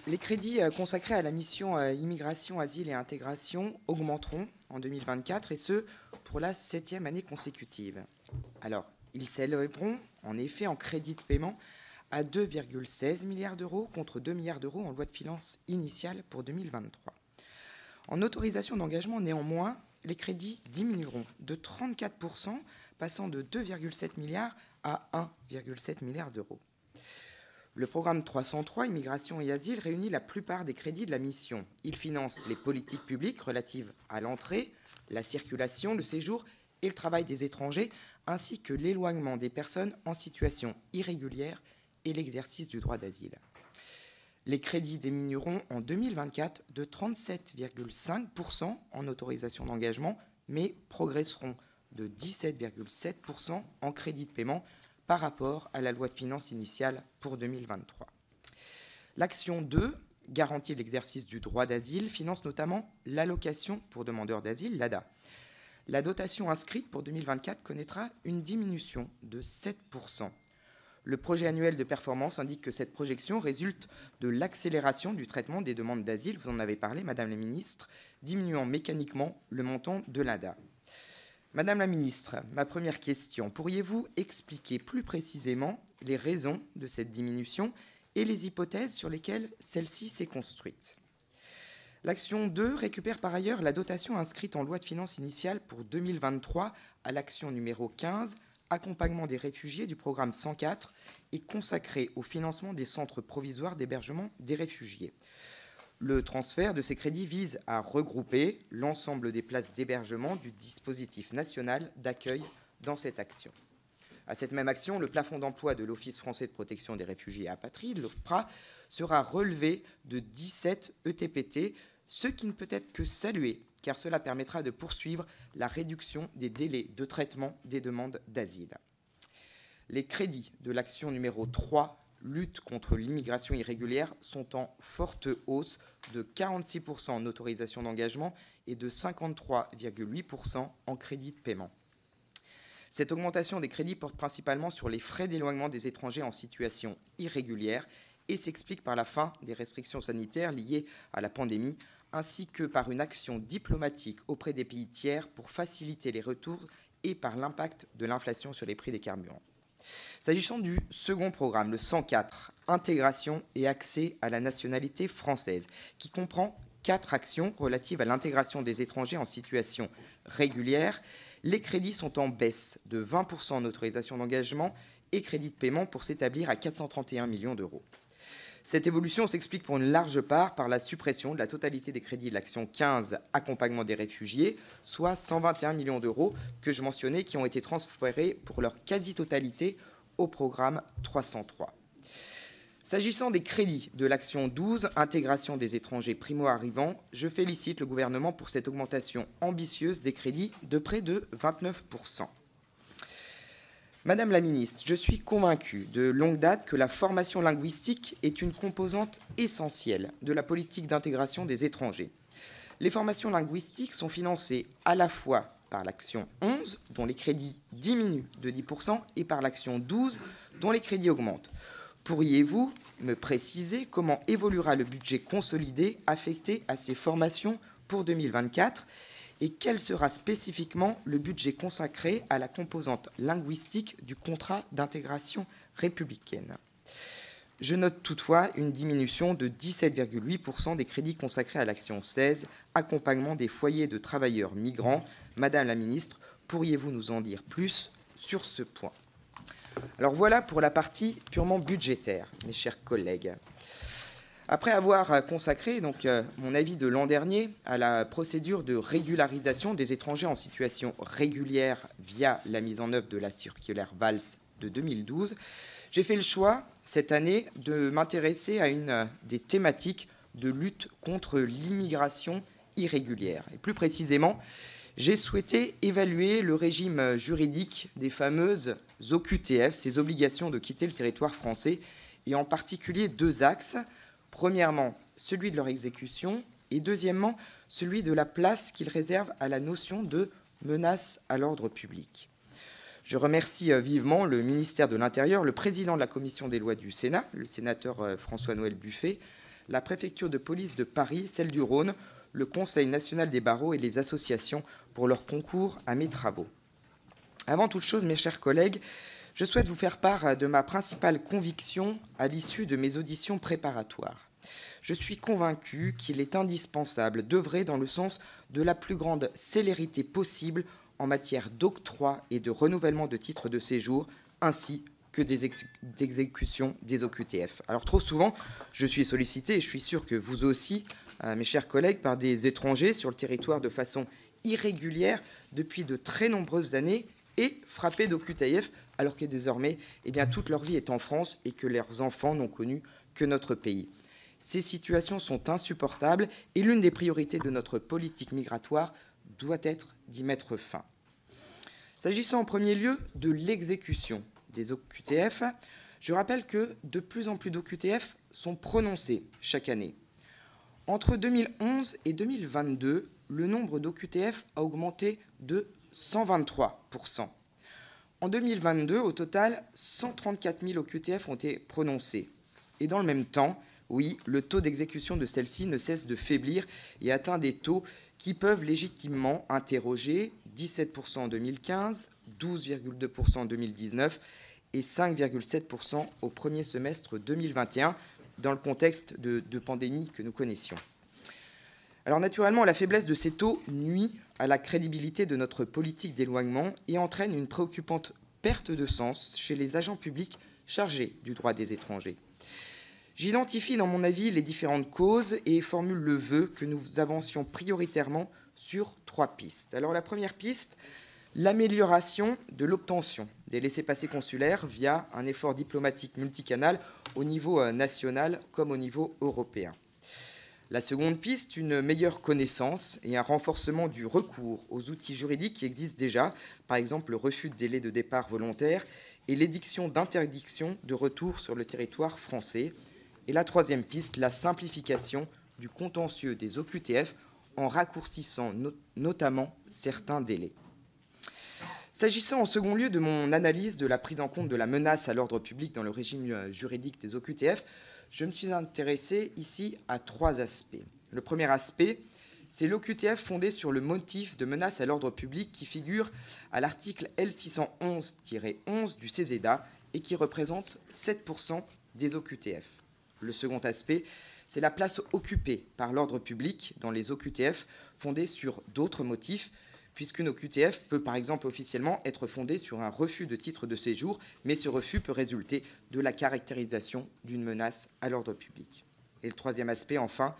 Les crédits consacrés à la mission Immigration, Asile et Intégration augmenteront en 2024, et ce, pour la 7e année consécutive. Alors, ils s'élèveront en effet en crédit de paiement à 2,16 milliards d'euros contre 2 milliards d'euros en loi de finances initiale pour 2023. En autorisation d'engagement, néanmoins, les crédits diminueront de 34%, passant de 2,7 milliards à 1,7 milliard d'euros. Le programme 303, Immigration et Asile, réunit la plupart des crédits de la mission. Il finance les politiques publiques relatives à l'entrée, la circulation, le séjour et le travail des étrangers, ainsi que l'éloignement des personnes en situation irrégulière et l'exercice du droit d'asile. Les crédits diminueront en 2024 de 37,5% en autorisation d'engagement, mais progresseront de 17,7% en crédit de paiement par rapport à la loi de finances initiale pour 2023. L'action 2, garantie l'exercice du droit d'asile, finance notamment l'allocation pour demandeurs d'asile, l'ADA. La dotation inscrite pour 2024 connaîtra une diminution de 7%. Le projet annuel de performance indique que cette projection résulte de l'accélération du traitement des demandes d'asile, vous en avez parlé, Madame la Ministre, diminuant mécaniquement le montant de l'ADA. Madame la Ministre, ma première question, pourriez-vous expliquer plus précisément les raisons de cette diminution et les hypothèses sur lesquelles celle-ci s'est construite? L'action 2 récupère par ailleurs la dotation inscrite en loi de finances initiale pour 2023 à l'action numéro 15, accompagnement des réfugiés du programme 104 et consacrée au financement des centres provisoires d'hébergement des réfugiés. Le transfert de ces crédits vise à regrouper l'ensemble des places d'hébergement du dispositif national d'accueil dans cette action. À cette même action, le plafond d'emploi de l'Office français de protection des réfugiés et apatrides, l'OFPRA, sera relevé de 17 ETPT, ce qui ne peut être que salué, car cela permettra de poursuivre la réduction des délais de traitement des demandes d'asile. Les crédits de l'action numéro 3, lutte contre l'immigration irrégulière, sont en forte hausse de 46% en autorisation d'engagement et de 53,8% en crédit de paiement. Cette augmentation des crédits porte principalement sur les frais d'éloignement des étrangers en situation irrégulière et s'explique par la fin des restrictions sanitaires liées à la pandémie, ainsi que par une action diplomatique auprès des pays tiers pour faciliter les retours et par l'impact de l'inflation sur les prix des carburants. S'agissant du second programme, le 104, Intégration et accès à la nationalité française, qui comprend 4 actions relatives à l'intégration des étrangers en situation régulière, les crédits sont en baisse de 20% en autorisation d'engagement et crédit de paiement pour s'établir à 431 millions d'euros. Cette évolution s'explique pour une large part par la suppression de la totalité des crédits de l'action 15, accompagnement des réfugiés, soit 121 millions d'euros que je mentionnais, qui ont été transférés pour leur quasi-totalité au programme 303. S'agissant des crédits de l'action 12, intégration des étrangers primo-arrivants, je félicite le gouvernement pour cette augmentation ambitieuse des crédits de près de 29%. Madame la Ministre, je suis convaincu de longue date que la formation linguistique est une composante essentielle de la politique d'intégration des étrangers. Les formations linguistiques sont financées à la fois par l'action 11, dont les crédits diminuent de 10%, et par l'action 12, dont les crédits augmentent. Pourriez-vous me préciser comment évoluera le budget consolidé affecté à ces formations pour 2024 ? Et quel sera spécifiquement le budget consacré à la composante linguistique du contrat d'intégration républicaine? Je note toutefois une diminution de 17,8% des crédits consacrés à l'action 16, accompagnement des foyers de travailleurs migrants. Madame la Ministre, pourriez-vous nous en dire plus sur ce point? Alors voilà pour la partie purement budgétaire, mes chers collègues. Après avoir consacré mon avis de l'an dernier à la procédure de régularisation des étrangers en situation régulière via la mise en œuvre de la circulaire Valls de 2012, j'ai fait le choix cette année de m'intéresser à une des thématiques de lutte contre l'immigration irrégulière. Et plus précisément, j'ai souhaité évaluer le régime juridique des fameuses OQTF, ces obligations de quitter le territoire français, et en particulier 2 axes. Premièrement, celui de leur exécution, et deuxièmement, celui de la place qu'ils réservent à la notion de menace à l'ordre public. Je remercie vivement le ministère de l'Intérieur, le président de la commission des lois du Sénat, le sénateur François-Noël Buffet, la préfecture de police de Paris, celle du Rhône, le Conseil national des barreaux et les associations pour leur concours à mes travaux. Avant toute chose, mes chers collègues, je souhaite vous faire part de ma principale conviction à l'issue de mes auditions préparatoires. Je suis convaincu qu'il est indispensable d'œuvrer dans le sens de la plus grande célérité possible en matière d'octroi et de renouvellement de titres de séjour, ainsi que d'exécution des OQTF. Alors trop souvent, je suis sollicité, et je suis sûr que vous aussi, mes chers collègues, par des étrangers sur le territoire de façon irrégulière depuis de très nombreuses années et frappés d'OQTF, alors que désormais, toute leur vie est en France et que leurs enfants n'ont connu que notre pays. Ces situations sont insupportables et l'une des priorités de notre politique migratoire doit être d'y mettre fin. S'agissant en premier lieu de l'exécution des OQTF, je rappelle que de plus en plus d'OQTF sont prononcés chaque année. Entre 2011 et 2022, le nombre d'OQTF a augmenté de 123%. En 2022, au total, 134 000 OQTF ont été prononcés. Et dans le même temps, oui, le taux d'exécution de celle-ci ne cesse de faiblir et atteint des taux qui peuvent légitimement interroger 17% en 2015, 12,2% en 2019 et 5,7% au premier semestre 2021, dans le contexte de pandémie que nous connaissions. Alors naturellement, la faiblesse de ces taux nuit à la crédibilité de notre politique d'éloignement et entraîne une préoccupante perte de sens chez les agents publics chargés du droit des étrangers. J'identifie dans mon avis les différentes causes et formule le vœu que nous avancions prioritairement sur 3 pistes. Alors la première piste, l'amélioration de l'obtention des laissez-passer consulaires via un effort diplomatique multicanal au niveau national comme au niveau européen. La seconde piste, une meilleure connaissance et un renforcement du recours aux outils juridiques qui existent déjà, par exemple le refus de délai de départ volontaire et l'édiction d'interdiction de retour sur le territoire français. Et la troisième piste, la simplification du contentieux des OQTF en raccourcissant notamment certains délais. S'agissant en second lieu de mon analyse de la prise en compte de la menace à l'ordre public dans le régime juridique des OQTF, je me suis intéressé ici à 3 aspects. Le premier aspect, c'est l'OQTF fondé sur le motif de menace à l'ordre public qui figure à l'article L611-11 du CESEDA et qui représente 7% des OQTF. Le second aspect, c'est la place occupée par l'ordre public dans les OQTF fondés sur d'autres motifs, puisqu'une OQTF peut par exemple officiellement être fondée sur un refus de titre de séjour, mais ce refus peut résulter de la caractérisation d'une menace à l'ordre public. Et le troisième aspect, enfin,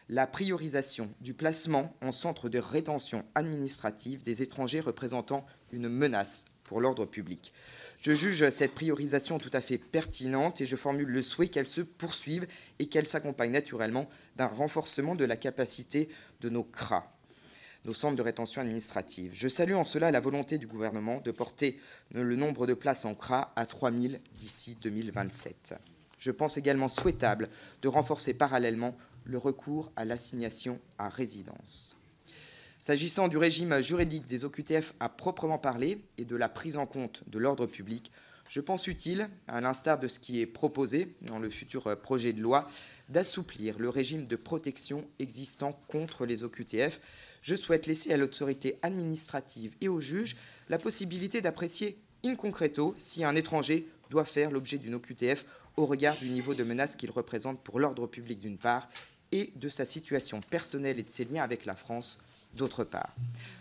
la priorisation du placement en centre de rétention administrative des étrangers représentant une menace pour l'ordre public. Je juge cette priorisation tout à fait pertinente et je formule le souhait qu'elle se poursuive et qu'elle s'accompagne naturellement d'un renforcement de la capacité de nos CRA, nos centres de rétention administrative. Je salue en cela la volonté du gouvernement de porter le nombre de places en CRA à 3 000 d'ici 2027. Je pense également souhaitable de renforcer parallèlement le recours à l'assignation à résidence. S'agissant du régime juridique des OQTF à proprement parler et de la prise en compte de l'ordre public, je pense utile, à l'instar de ce qui est proposé dans le futur projet de loi, d'assouplir le régime de protection existant contre les OQTF. Je souhaite laisser à l'autorité administrative et aux juges la possibilité d'apprécier in concreto si un étranger doit faire l'objet d'une OQTF au regard du niveau de menace qu'il représente pour l'ordre public d'une part et de sa situation personnelle et de ses liens avec la France d'autre part.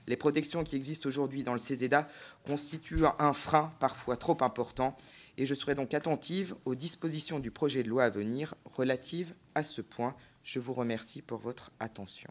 Les protections qui existent aujourd'hui dans le CESEDA constituent un frein parfois trop important et je serai donc attentive aux dispositions du projet de loi à venir relatives à ce point. Je vous remercie pour votre attention.